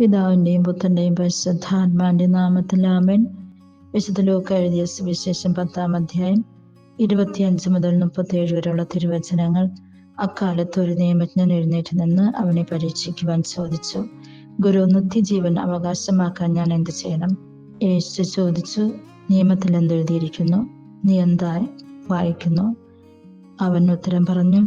പിതാവിന്റെയും പുത്രന്റെയും പരിശുദ്ധാത്മാവിന്റെയും നാമത്തിൽ ആമേൻ. വിശുദ്ധ ലൂക്കാ എഴുതിയ സുവിശേഷം 10-ാം അധ്യായം 25 മുതൽ 37 വരെയുള്ള തിരുവചനങ്ങൾ. അക്കാലത്ത് ഒരു നിയമജ്ഞൻ എഴുന്നേറ്റ് നിന്ന് അവനെ പരീക്ഷിക്കുവാൻ ചോദിച്ചു, ഗുരു, നിത്യജീവൻ അവകാശമാക്കാൻ ഞാൻ എന്ത് ചെയ്യണം? യേശു ചോദിച്ചു, നിയമത്തിൽ എന്തെഴുതിയിരിക്കുന്നു? നീ എന്തായി വായിക്കുന്നു? അവൻ ഉത്തരം പറഞ്ഞു,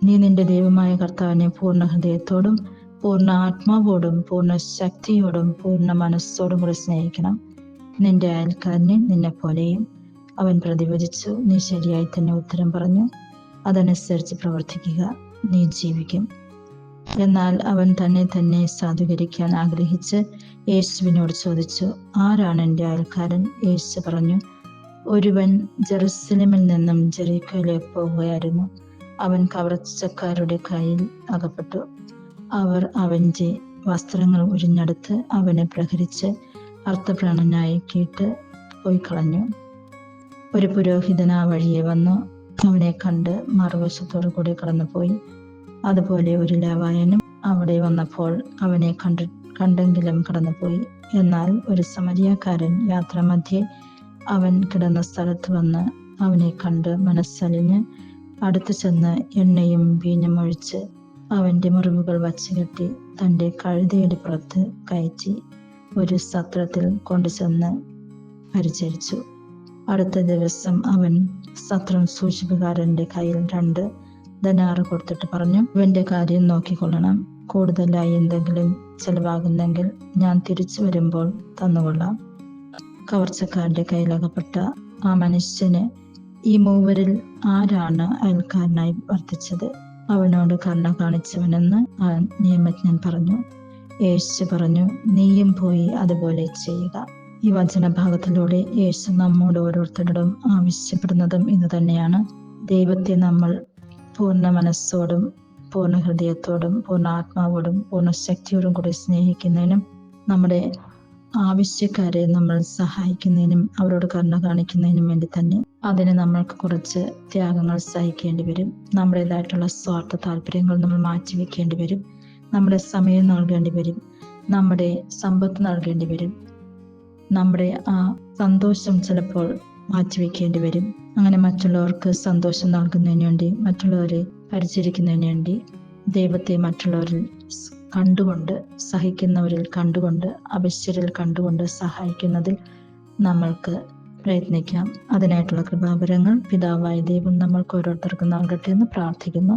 നീ നിന്റെ ദൈവമായ കർത്താവിനെ പൂർണ്ണ ഹൃദയത്തോടും പൂർണ്ണ ആത്മാവോടും പൂർണ്ണ ശക്തിയോടും പൂർണ്ണ മനസ്സോടും കൂടി സ്നേഹിക്കണം, നിന്റെ അയൽക്കാരനെ നിന്നെ പോലെയും. അവൻ പ്രതിവചിച്ചു, നീ ശരിയായി തന്നെ ഉത്തരം പറഞ്ഞു. അതനുസരിച്ച് പ്രവർത്തിക്കുക, നീ ജീവിക്കും. എന്നാൽ അവൻ തന്നെ സാധൂകരിക്കാൻ ആഗ്രഹിച്ച് യേശുവിനോട് ചോദിച്ചു, ആരാണ് എൻ്റെ അയൽക്കാരൻ? യേശു പറഞ്ഞു, ഒരുവൻ ജെറുസലേമിൽ നിന്നും ജെറിക്കോയിലേക്ക് പോവുകയായിരുന്നു. അവൻ കവർച്ചക്കാരുടെ കയ്യിൽ അകപ്പെട്ടു. അവർ അവൻ്റെ വസ്ത്രങ്ങൾ ഉരിഞ്ഞെടുത്ത് അവനെ പ്രഹരിച്ച് അർത്ഥപ്രാണനായി കീട്ട് പോയി കളഞ്ഞു. ഒരു പുരോഹിതൻ ആ വഴിയെ വന്നു അവനെ കണ്ട് മറുവശത്തോടു കൂടി കടന്നുപോയി. അതുപോലെ ഒരു ലേവായനും അവിടെ വന്നപ്പോൾ അവനെ കണ്ടെങ്കിലും കടന്നുപോയി. എന്നാൽ ഒരു സമരിയാക്കാരൻ യാത്രാമധ്യേ അവൻ കിടന്ന സ്ഥലത്ത് വന്ന് അവനെ കണ്ട് മനസ്സലിഞ്ഞ് അടുത്തു ചെന്ന് എണ്ണയും വീഞ്ഞും ഒഴിച്ച് അവൻ്റെ മുറിവുകൾ വച്ചുകെട്ടി തൻ്റെ കഴുതയുടെ പുറത്ത് കയറ്റി ഒരു സത്രത്തിൽ കൊണ്ടുചെന്ന് പരിചരിച്ചു. അടുത്ത ദിവസം അവൻ സത്രം സൂക്ഷിപ്പുകാരൻ്റെ കയ്യിൽ 2 ദനാറ് കൊടുത്തിട്ട് പറഞ്ഞു, ഇവൻ്റെ കാര്യം നോക്കിക്കൊള്ളണം. കൂടുതലായി എന്തെങ്കിലും ചെലവാകുന്നെങ്കിൽ ഞാൻ തിരിച്ചു വരുമ്പോൾ തന്നുകൊള്ളാം. കവർച്ചക്കാരുടെ കയ്യിലകപ്പെട്ട ആ മനുഷ്യന് ഈ മൂവരിൽ ആരാണ് അയൽക്കാരനായി വർത്തിച്ചത്? അവനോട് കരുണ കാണിച്ചവനെന്ന് ആ നിയമജ്ഞൻ പറഞ്ഞു. യേശു പറഞ്ഞു, നീയും പോയി അതുപോലെ ചെയ്യുക. ഈ വചനഭാഗത്തിലൂടെ യേശു നമ്മോട് ഓരോരുത്തരോടും ആവശ്യപ്പെടുന്നതും ഇത് തന്നെയാണ്. ദൈവത്തെ നമ്മൾ പൂർണ്ണ മനസ്സോടും പൂർണ്ണ ഹൃദയത്തോടും പൂർണ്ണ ആത്മാവോടും പൂർണ്ണ ശക്തിയോടും കൂടി സ്നേഹിക്കുന്നതിനും നമ്മുടെ ആവശ്യക്കാരെ നമ്മൾ സഹായിക്കുന്നതിനും അവരോട് കരുണ കാണിക്കുന്നതിനും വേണ്ടി തന്നെ അതിന് നമ്മൾക്ക് കുറച്ച് ത്യാഗങ്ങൾ സഹിക്കേണ്ടി വരും. നമ്മുടേതായിട്ടുള്ള സ്വാർത്ഥ താല്പര്യങ്ങൾ നമ്മൾ മാറ്റിവെക്കേണ്ടി വരും. നമ്മുടെ സമയം നൽകേണ്ടി വരും. നമ്മുടെ സമ്പത്ത് നൽകേണ്ടി വരും. നമ്മുടെ ആ സന്തോഷം ചിലപ്പോൾ മാറ്റിവെക്കേണ്ടി വരും. അങ്ങനെ മറ്റുള്ളവർക്ക് സന്തോഷം നൽകുന്നതിന് വേണ്ടി, മറ്റുള്ളവരെ പരിചരിക്കുന്നതിന് വേണ്ടി ദൈവത്തെ മറ്റുള്ളവരിൽ കണ്ടുകൊണ്ട്, സഹിക്കുന്നവരിൽ കണ്ടുകൊണ്ട്, അവശ്യരിൽ കണ്ടുകൊണ്ട് സഹായിക്കുന്നതിൽ നമ്മൾക്ക് പ്രയത്നിക്കാം. അതിനായിട്ടുള്ള കൃപാവരങ്ങൾ പിതാവായ ദൈവം നമ്മൾക്ക് ഓരോരുത്തർക്കും നൽകട്ടെ എന്ന് പ്രാർത്ഥിക്കുന്നു.